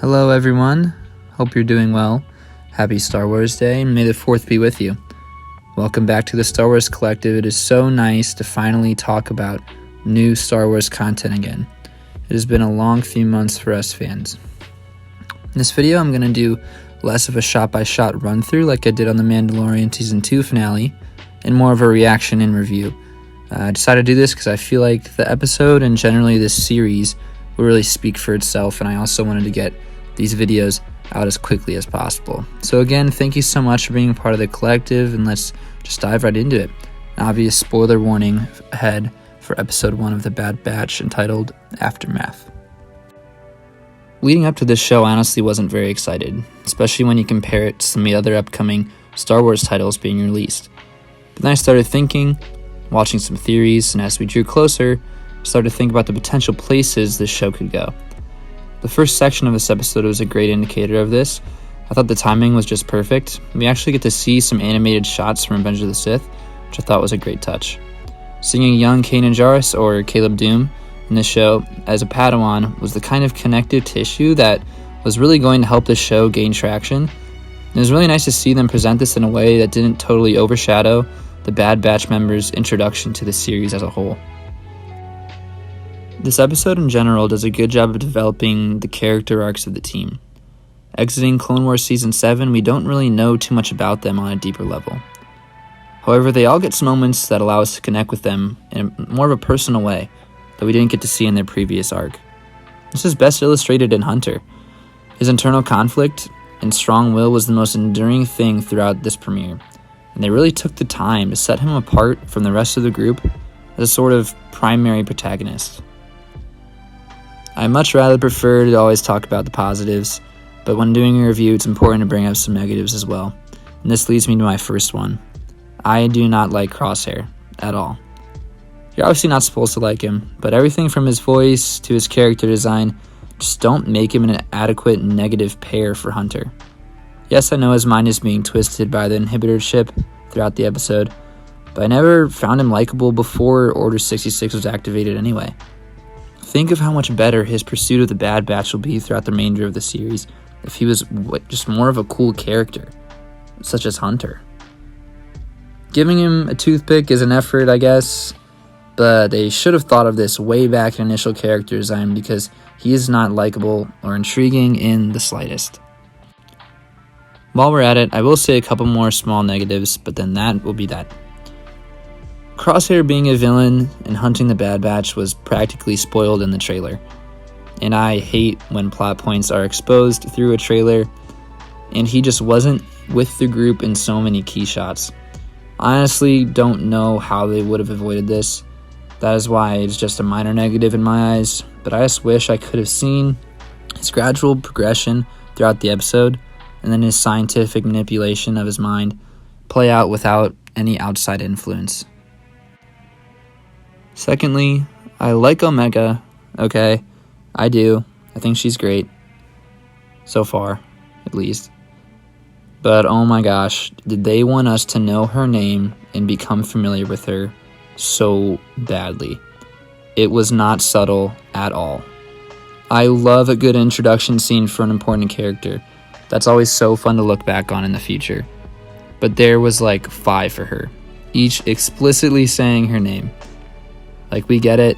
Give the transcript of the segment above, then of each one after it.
Hello everyone, hope you're doing well. Happy Star Wars Day, and may the 4th be with you. Welcome back to the Star Wars Collective. It is so nice to finally talk about new Star Wars content again. It has been a long few months for us fans. In this video, I'm going to do less of a shot-by-shot run-through like I did on the Mandalorian Season 2 finale, and more of a reaction and review. I decided to do this because I feel like the episode and generally this series will really speak for itself, and I also wanted to get these videos out as quickly as possible. So again, thank you so much for being a part of the collective, and let's just dive right into it. An obvious spoiler warning ahead for episode 1 of The Bad Batch, entitled Aftermath. Leading up to this show, I honestly wasn't very excited, especially when you compare it to some of the other upcoming Star Wars titles being released. But then I started thinking, watching some theories, and as we drew closer, I started to think about the potential places this show could go. The first section of this episode was a great indicator of this. I thought the timing was just perfect. We actually get to see some animated shots from Revenge of the Sith, which I thought was a great touch. Seeing a young Kanan Jarrus, or Caleb Dume, in this show as a Padawan was the kind of connective tissue that was really going to help the show gain traction. It was really nice to see them present this in a way that didn't totally overshadow the Bad Batch members' introduction to the series as a whole. This episode in general does a good job of developing the character arcs of the team. Exiting Clone Wars Season 7, we don't really know too much about them on a deeper level. However, they all get some moments that allow us to connect with them in more of a personal way that we didn't get to see in their previous arc. This is best illustrated in Hunter. His internal conflict and strong will was the most enduring thing throughout this premiere, and they really took the time to set him apart from the rest of the group as a sort of primary protagonist. I much rather prefer to always talk about the positives, but when doing a review, it's important to bring up some negatives as well. And this leads me to my first one. I do not like Crosshair at all. You're obviously not supposed to like him, but everything from his voice to his character design just don't make him an adequate negative pair for Hunter. Yes, I know his mind is being twisted by the inhibitor chip throughout the episode, but I never found him likable before Order 66 was activated anyway. Think of how much better his pursuit of the Bad Batch will be throughout the remainder of the series if he was just more of a cool character, such as Hunter. Giving him a toothpick is an effort, I guess, but they should have thought of this way back in initial character design because he is not likable or intriguing in the slightest. While we're at it, I will say a couple more small negatives, but then that will be that. Crosshair being a villain and hunting the Bad Batch was practically spoiled in the trailer, and I hate when plot points are exposed through a trailer, and he just wasn't with the group in so many key shots. I honestly don't know how they would have avoided this. That is why it's just a minor negative in my eyes, but I just wish I could have seen his gradual progression throughout the episode, and then his scientific manipulation of his mind play out without any outside influence. Secondly, I like Omega, okay, I do. I think she's great. So far, at least. But oh my gosh, did they want us to know her name and become familiar with her so badly. It was not subtle at all. I love a good introduction scene for an important character. That's always so fun to look back on in the future. But there was like 5 for her, each explicitly saying her name. Like, we get it.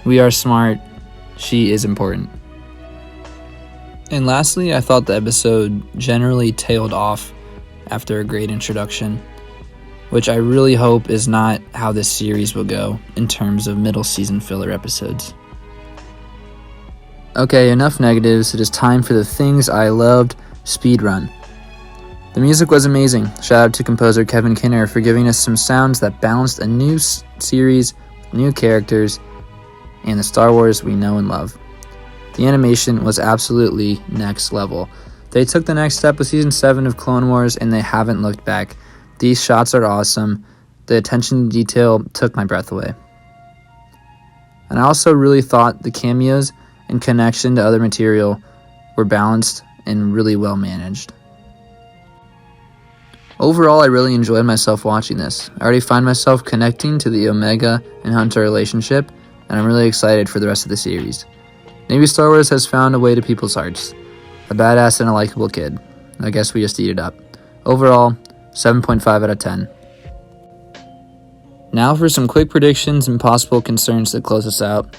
We are smart. She is important. And lastly, I thought the episode generally tailed off after a great introduction, which I really hope is not how this series will go in terms of middle season filler episodes. Okay, enough negatives. It is time for the things I loved speedrun. The music was amazing. Shout out to composer Kevin Kinner for giving us some sounds that balanced a new series, new characters, and the Star Wars we know and love. The animation was absolutely next level. They took the next step with Season 7 of Clone Wars, and they haven't looked back. These shots are awesome. The attention to detail took my breath away. And I also really thought the cameos and connection to other material were balanced and really well managed. Overall, I really enjoyed myself watching this. I already find myself connecting to the Omega and Hunter relationship, and I'm really excited for the rest of the series. Maybe Star Wars has found a way to people's hearts. A badass and a likable kid. I guess we just eat it up. Overall, 7.5 out of 10. Now for some quick predictions and possible concerns to close us out.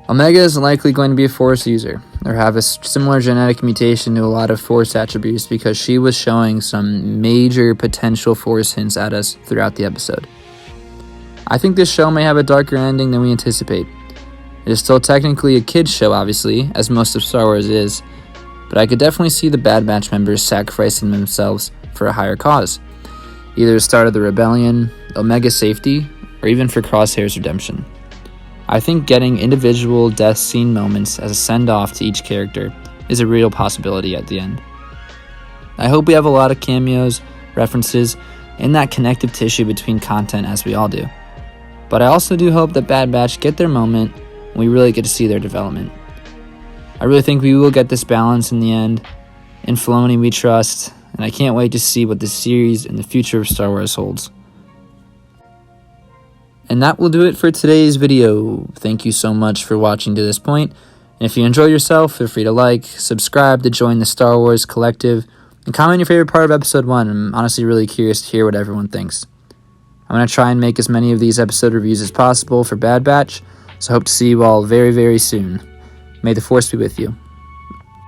Omega is likely going to be a Force user, or have a similar genetic mutation to a lot of Force attributes because she was showing some major potential Force hints at us throughout the episode. I think this show may have a darker ending than we anticipate. It is still technically a kid's show, obviously, as most of Star Wars is, but I could definitely see the Bad Batch members sacrificing themselves for a higher cause, either the start of the rebellion, Omega's safety, or even for Crosshair's redemption. I think getting individual death scene moments as a send-off to each character is a real possibility at the end. I hope we have a lot of cameos, references, and that connective tissue between content as we all do. But I also do hope that Bad Batch get their moment and we really get to see their development. I really think we will get this balance in the end. In Filoni we trust, and I can't wait to see what this series and the future of Star Wars holds. And that will do it for today's video. Thank you so much for watching to this point. And if you enjoyed yourself, feel free to like, subscribe to join the Star Wars Collective, and comment your favorite part of Episode 1. I'm honestly really curious to hear what everyone thinks. I'm going to try and make as many of these episode reviews as possible for Bad Batch, so I hope to see you all very, very soon. May the Force be with you.